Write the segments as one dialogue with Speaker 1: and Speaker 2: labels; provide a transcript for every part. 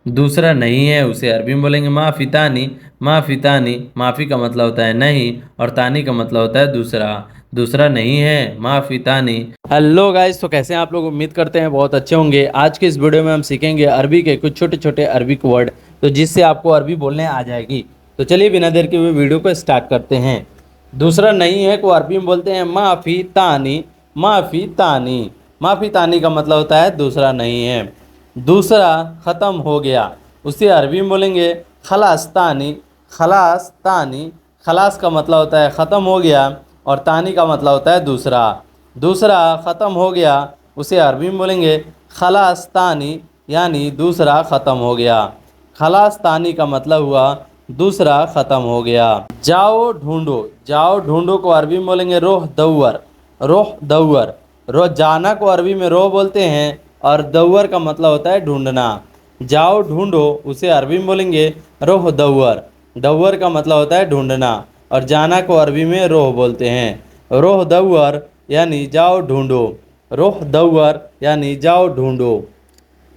Speaker 1: दूसरा नहीं है उसे अरबी में बोलेंगे माफ़ी तानी। माफ़ी तानी, माफ़ी का मतलब होता है नहीं और तानी का मतलब होता है दूसरा। दूसरा नहीं है माफ़ी तानी। हेलो गाइस, तो कैसे हैं आप लोग? उम्मीद करते हैं बहुत अच्छे होंगे। आज के इस वीडियो में हम सीखेंगे अरबी के कुछ छोटे छोटे अरबिक वर्ड, तो जिससे आपको अरबी बोलने आ जाएगी। तो चलिए बिना देर के हुए वीडियो को स्टार्ट करते हैं। दूसरा नहीं है को अरबी में बोलते हैं माफ़ी तानी। माफ़ी तानी, माफ़ी तानी का मतलब होता है दूसरा नहीं है। दूसरा ख़त्म हो गया, उसे अरबी में बोलेंगे खलास तानी। खलास तानी, खलास का मतलब होता है ख़त्म हो गया और तानी का मतलब होता है दूसरा। दूसरा ख़त्म हो गया, उसे अरबी में बोलेंगे खलास तानी, यानी दूसरा ख़त्म हो गया। खलास तानी का मतलब हुआ दूसरा ख़त्म हो गया। जाओ ढूंढो, जाओ ढूंढो को अरबी में बोलेंगे रोह दौर। रोह दौर, रोह जाना को अरबी में रोह बोलते हैं और दौर का मतलब होता है ढूंढना। जाओ ढूंढो, उसे अरबी में बोलेंगे रोह दौर। दौर का मतलब होता है ढूंढना और जाना को अरबी में रोह बोलते हैं। रोह दौर यानी जाओ ढूंढो। रोह दौर यानी जाओ ढूंढो।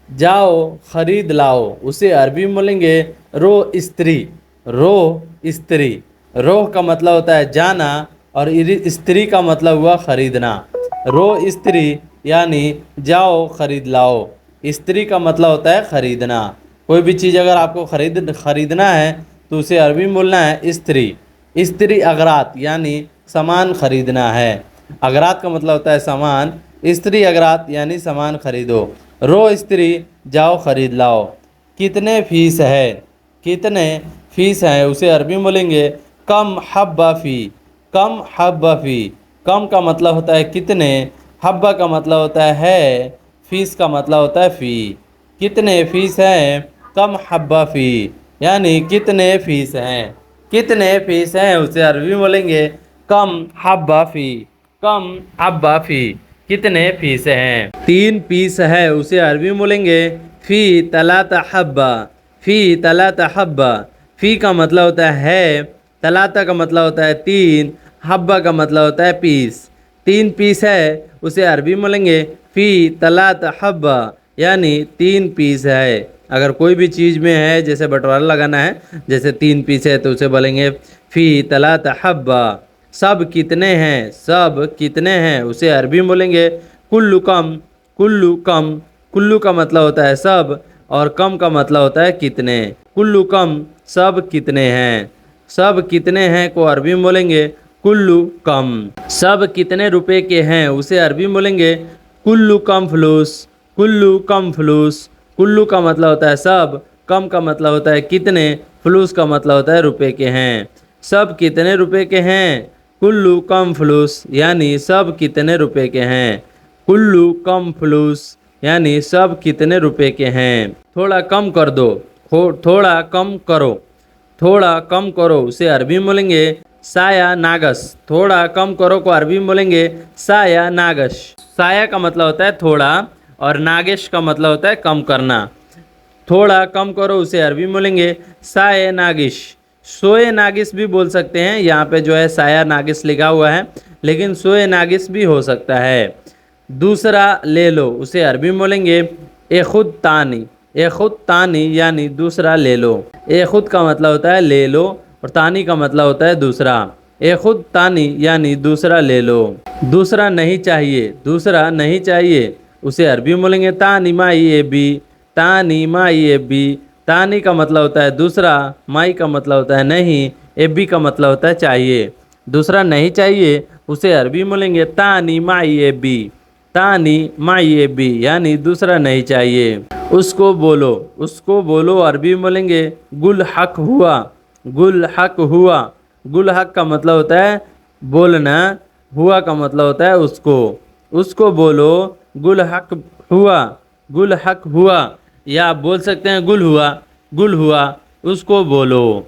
Speaker 1: जाओ खरीद लाओ, उसे अरबी में बोलेंगे रो स्त्री। रो स्त्री, रोह का मतलब होता है जाना और स्त्री का मतलब हुआ खरीदना। रो स्त्री यानी जाओ खरीद लाओ। स्त्री का मतलब होता है खरीदना। कोई भी चीज़ अगर आपको खरीदना है तो उसे अरबी में बोलना है स्त्री। स्त्री अगरात यानी सामान खरीदना है। अगरात का मतलब होता है सामान, स्त्री अगरात यानी सामान खरीदो। रो स्त्री जाओ खरीद लाओ। कितने फीस है, कितने फीस है, उसे अरबी में बोलेंगे कम हब्बा फ़ी। कम हब्बा फ़ी, कम का मतलब होता है कितने, हब्बा का मतलब होता है, फीस का मतलब होता है फ़ी। कितने फीस हैं, कम हब्बा फ़ी, यानी कितने फीस हैं। कितने फीस हैं, उसे अरबी में बोलेंगे कम हब्बा फ़ी। कम हब्बा फ़ी, कितने फीस हैं। तीन पीस है, उसे अरबी में बोलेंगे फ़ी तलाता हब्बा। फ़ी तलाता हब्बा, फ़ी का मतलब होता है, तलाता का मतलब होता है तीन, हब्बा का मतलब होता है पीस। तीन पीस है, उसे अरबी में बोलेंगे फ़ी तलात हब्बा, यानी तीन पीस है। अगर कोई भी चीज़ में है जैसे बंटवारा लगाना है, जैसे तीन पीस है तो उसे बोलेंगे फ़ी तलात हब्बा। सब कितने हैं, सब कितने हैं, उसे अरबी में बोलेंगे कुल्लु कम। कुल्लु कम, कुल्लू का मतलब होता है सब और कम का मतलब होता है कितने। कुल्लु कम, सब कितने हैं। सब कितने हैं को अरबी में बोलेंगे कुल्लू कम। सब कितने रुपए के हैं, उसे अरबी में बोलेंगे कुल्लू कम फ्लूस। कुल्लू कम फ्लूस, कुल्लू का मतलब होता है सब, कम का मतलब होता है कितने, फ्लूस का मतलब होता है रुपए के हैं। सब कितने रुपए के हैं, कुल्लू कम फ्लूस, यानी सब कितने रुपए के हैं। कुल्लू कम फ्लूस, यानी सब कितने रुपए के हैं। थोड़ा कम कर दो, थोड़ा कम करो। थोड़ा कम करो, उसे अरबी में बोलेंगे साया नागस। थोड़ा कम करो को अरबी में बोलेंगे साया नागश। साया का मतलब होता है थोड़ा और नागेश का मतलब होता है कम करना। थोड़ा कम करो, उसे अरबी में बोलेंगे साये नागिश। सोए नागिस भी बोल सकते हैं, यहाँ पे जो है साया नागिस लिखा हुआ है, लेकिन सोए नागिस भी हो सकता है। दूसरा ले लो, उसे अरबी में बोलेंगे ए खुद तानी। ए खुद तानी यानी दूसरा ले लो। ए खुद का मतलब होता है ले लो और तानी का मतलब होता है दूसरा। ए खुद तानी यानी दूसरा ले लो। दूसरा नहीं चाहिए, दूसरा नहीं चाहिए, उसे अरबी में बोलेंगे तानी माई ए बी। तानी माई ए बी, तानी का मतलब होता है दूसरा, माई का मतलब होता है नहीं, ए बी का मतलब होता है चाहिए। दूसरा नहीं चाहिए, उसे अरबी में बोलेंगे तानी माई ए बी। तानी माई ए बी, यानी दूसरा नहीं चाहिए। उसको बोलो, उसको बोलो अरबी में बोलेंगे गुल हक हुआ। गुल हक हुआ, गुल हक का मतलब होता है बोलना, हुआ का मतलब होता है उसको। उसको बोलो गुल हक हुआ। गुल हक हुआ, या आप बोल सकते हैं गुल हुआ। गुल हुआ, उसको बोलो।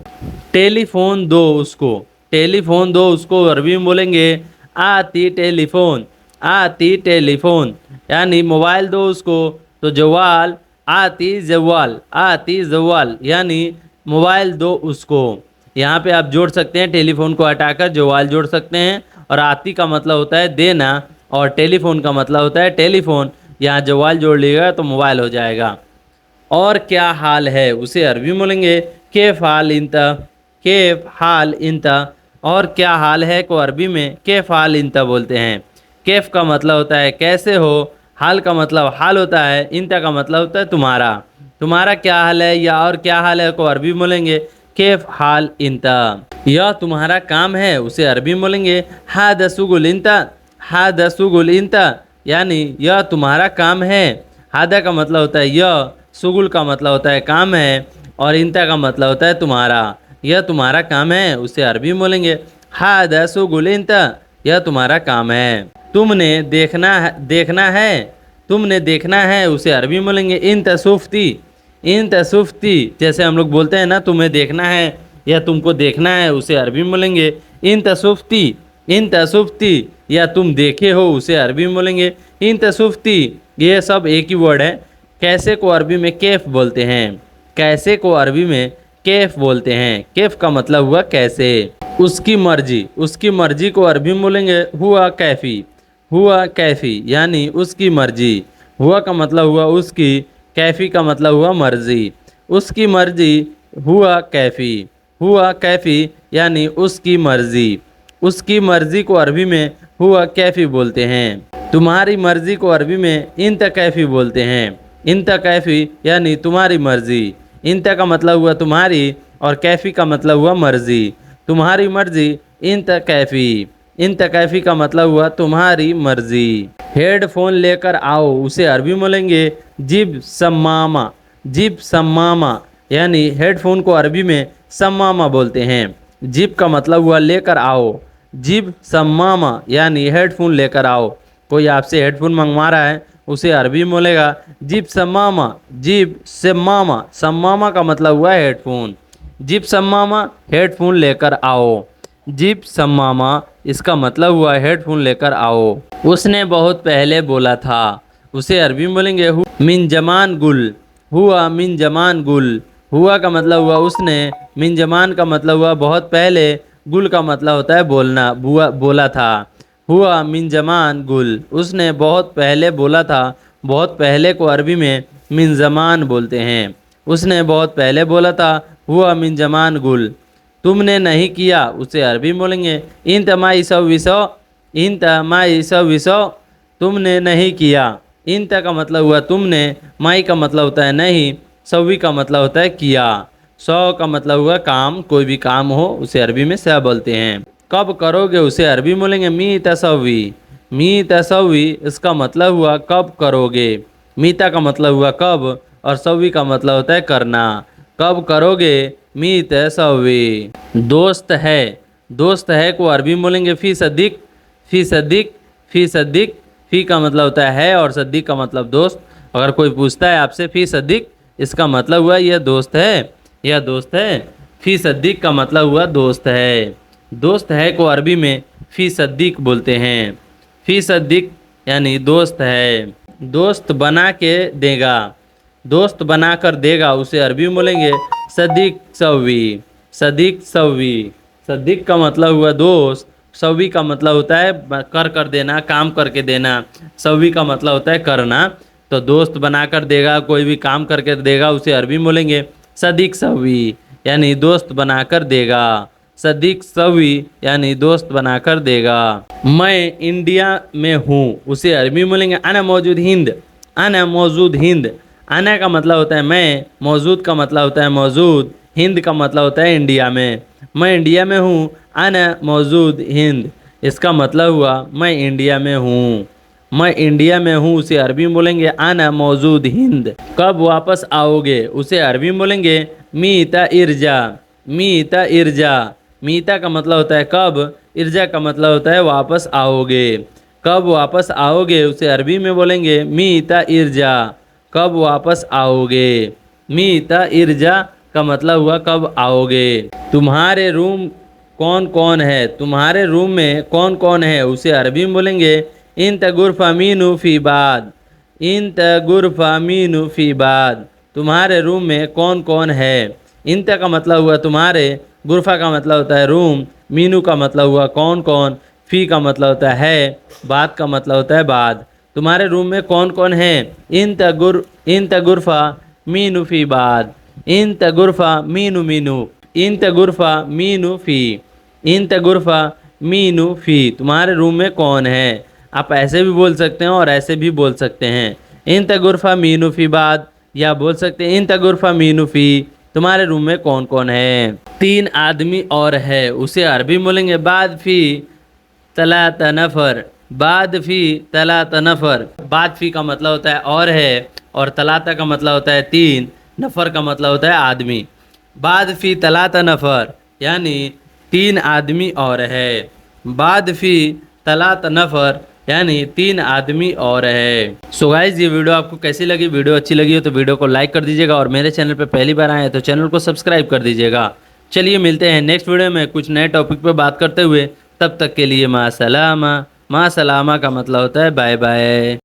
Speaker 1: टेलीफोन दो उसको। टेलीफोन दो उसको अरबी में बोलेंगे आती टेलीफोन। आती टेलीफोन, यानी मोबाइल दो उसको, तो जवाल आती जवाल। आती जवाल, यानी मोबाइल दो उसको। यहाँ पे आप जोड़ सकते हैं, टेलीफोन को हटाकर जवाल जोड़ सकते हैं और आती का मतलब होता है देना और टेलीफोन का मतलब होता है टेलीफोन। यहाँ जवाल जोड़ लीजिएगा तो मोबाइल हो जाएगा। और क्या हाल है उसे अरबी में बोलेंगे कैफ हाल इंता, कैफ हाल इंता। और क्या हाल है को अरबी में कैफ हाल इंता बोलते हैं। कैफ का मतलब होता है कैसे हो, हाल का मतलब हाल होता है, इंता का मतलब होता है तुम्हारा, तुम्हारा क्या हाल है या और क्या हाल है को अरबी में बोलेंगे कैफ हाल इंता। यह तुम्हारा काम है उसे अरबी में बोलेंगे हादा शुगुल इंता, हादा शुगुल इंता, यानी यह तुम्हारा काम है। हादा का मतलब होता है यह, शुगुल का मतलब होता है काम है, और इंता का मतलब होता है तुम्हारा। यह तुम्हारा काम है उसे अरबी में बोलेंगे हादा शुगुल इंता, यह तुम्हारा काम है। तुमने देखना है, तुमने देखना है उसे अरबी में बोलेंगे इन तसुफ्ती, इन तसुफ्ती। जैसे हम लोग बोलते हैं ना तुम्हें देखना है या तुमको देखना है उसे अरबी में बोलेंगे इन तसुफ्ती, इन तसुफ्ती, या तुम देखे हो उसे अरबी में बोलेंगे इन तसुफ्ती। ये सब एक ही वर्ड है। कैसे को अरबी में कैफ बोलते हैं, कैसे को अरबी में कैफ बोलते हैं। कैफ का मतलब हुआ कैसे। उसकी मर्जी, उसकी मर्जी को अरबी में बोलेंगे हुआ कैफी, हुआ कैफी, यानी उसकी मर्जी। हुआ का मतलब हुआ उसकी, कैफी का मतलब हुआ मर्जी। उसकी मर्जी हुआ कैफी, हुआ कैफी, यानी उसकी मर्जी। उसकी मर्जी को अरबी में हुआ कैफी बोलते हैं। तुम्हारी मर्जी को अरबी में इंत कैफी बोलते हैं। इंत कैफी यानी तुम्हारी मर्जी। इंत का मतलब हुआ तुम्हारी और कैफी का मतलब हुआ मर्जी। तुम्हारी मर्जी इंत कैफी, इंत कैफी का मतलब हुआ तुम्हारी मर्जी। हेडफोन लेकर आओ उसे अरबी में बोलेंगे जिब सम्मामा, जिब सम्मामा, यानी हेडफोन को अरबी में सम्मामा बोलते हैं। जिब का मतलब हुआ लेकर आओ, जिब सम्मामा यानी हेडफोन लेकर आओ। कोई आपसे हेडफोन मंगवा रहा है उसे अरबी में बोलेगा जिब सम्मामा, जिब सम्मामा, सम्मामा का मतलब हुआ हेडफोन। जिब सम्मामा हेडफोन लेकर आओ, जिब सम्मामा इसका मतलब हुआ हेडफोन लेकर आओ। उसने बहुत पहले बोला था उसे अरबी में बोलेंगे मिन जमान गुल, हुआ मिन जमान गुल। हुआ का मतलब हुआ उसने, मिन जमान का मतलब हुआ बहुत पहले, गुल का मतलब होता है बोलना, बोला था। हुआ मिन जमान गुल, उसने बहुत पहले बोला था। बहुत पहले को अरबी में मिन जमान बोलते हैं। उसने बहुत पहले बोला था हुआ मिन जमान गुल। तुमने नहीं किया उसे अरबी में बोलेंगे इन तमाई सब विसो, इन तमाई सब विसो, तुमने नहीं किया। इन का मतलब हुआ तुमने, माई का मतलब होता है नहीं, सवी का मतलब होता है किया। सौ का मतलब हुआ काम, कोई भी काम हो उसे अरबी में स बोलते हैं। कब करोगे उसे अरबी में बोलेंगे मी तसवी, मी तसवी इसका मतलब हुआ कब करोगे। मीता का मतलब हुआ कब और सवी का मतलब होता है करना। कब करोगे मी तसवी। दोस्त है, दोस्त है को अरबी में बोलेंगे फी सद्दीक, फी सद्दीक, फी सद्दीक। फी का मतलब होता है और सद्दीक का मतलब दोस्त। अगर कोई पूछता है आपसे फी सद्दीक, इसका मतलब हुआ यह दोस्त है, यह दोस्त है। फी सद्दीक का मतलब हुआ दोस्त है। दोस्त है को अरबी में फी सद्दीक बोलते हैं। फी सद्दीक यानी दोस्त है। दोस्त बना के देगा, दोस्त बना कर देगा उसे अरबी में बोलेंगे सद्दीक सवी, सद्दीक सवी। सद्दीक का मतलब हुआ दोस्त, सवी का मतलब होता है कर देना, काम करके देना। सवी का मतलब होता है करना। तो दोस्त बना कर देगा, कोई भी काम करके देगा उसे अरबी में बोलेंगे सद्दीक सवी, यानी दोस्त बना कर देगा। सद्दीक सवी यानी दोस्त बना कर देगा। मैं इंडिया में हूँ उसे अरबी में बोलेंगे अना मौजूद हिंद, अना मौजूद हिंद। अना का मतलब होता है मैं, मौजूद का मतलब होता है मौजूद, हिंद का मतलब होता है इंडिया में। मैं इंडिया में हूँ, अना मौजूद हिंद, इसका मतलब हुआ मैं इंडिया में हूँ। मैं इंडिया में हूँ उसे अरबी में बोलेंगे अना मौजूद हिंद। कब वापस आओगे उसे अरबी में बोलेंगे मीता इर्जा, मीता इर्जा। मीता का मतलब होता है कब, इर्जा का मतलब होता है वापस आओगे। कब वापस आओगे उसे अरबी में बोलेंगे मीता इर्जा, कब वापस आओगे। मीता इर्जा का मतलब हुआ कब आओगे। तुम्हारे रूम कौन कौन है, तुम्हारे रूम में कौन कौन है उसे अरबी में बोलेंगे इन तगुरफा मीनू फी बाद, इन तगुरफा मीनू फी बाद। तुम्हारे रूम में कौन कौन है। इन का मतलब हुआ तुम्हारे, गुरफा का मतलब होता है रूम, मीनू का मतलब हुआ कौन कौन, फी का मतलब होता है, बाद का मतलब होता है बाद। तुम्हारे रूम में कौन कौन है। इन तगुरफा मीनू फी बाद, इंत गुरफा मीनू मीनू, इंत गुरफा मीनू फी, इंत गुरफा मीनू फी, तुम्हारे रूम में कौन है। आप ऐसे भी बोल सकते हैं और ऐसे भी बोल सकते हैं, इंत गुरफा मीनू फी बाद, या बोल सकते हैं इंत गुरफा मीनू फी, तुम्हारे रूम में कौन कौन है। 3 आदमी और है, उसे अरबी में बोलेंगे बाद फी तलात नफर, बाद फी तलात नफर। बाद फी का मतलब होता है और है, और तलाता का मतलब होता है 3, नफर का मतलब होता है आदमी। बाद फी तलात नफर यानी 3 आदमी और है, बाद फी तलात नफर यानी 3 आदमी और है। सो गाइज ये वीडियो आपको कैसी लगी, वीडियो अच्छी लगी हो तो वीडियो को लाइक कर दीजिएगा, और मेरे चैनल पे पहली बार आए हैं तो चैनल को सब्सक्राइब कर दीजिएगा। चलिए मिलते हैं नेक्स्ट वीडियो में कुछ नए टॉपिक पे बात करते हुए, तब तक के लिए माँ सलामा। माँ सलामा का मतलब होता है बाय बाय।